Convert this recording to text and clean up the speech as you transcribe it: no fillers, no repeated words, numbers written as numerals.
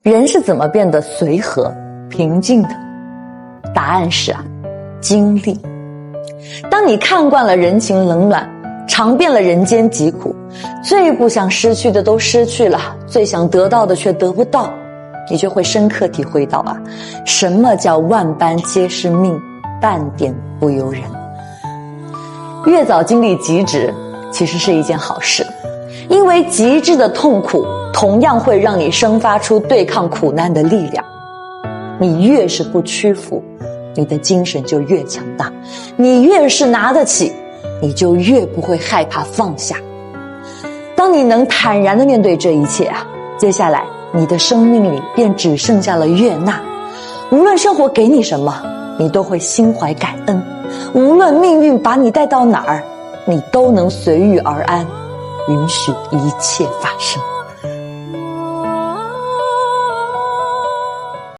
人是怎么变得随和、平静的？答案是经历。当你看惯了人情冷暖，尝遍了人间疾苦，最不想失去的都失去了，最想得到的却得不到，你就会深刻体会到什么叫万般皆是命，半点不由人。越早经历极致，其实是一件好事，因为极致的痛苦同样会让你生发出对抗苦难的力量。你越是不屈服，你的精神就越强大，你越是拿得起，你就越不会害怕放下。当你能坦然地面对这一切接下来你的生命里便只剩下了悦纳。无论生活给你什么，你都会心怀感恩；无论命运把你带到哪儿，你都能随遇而安，允许一切发生。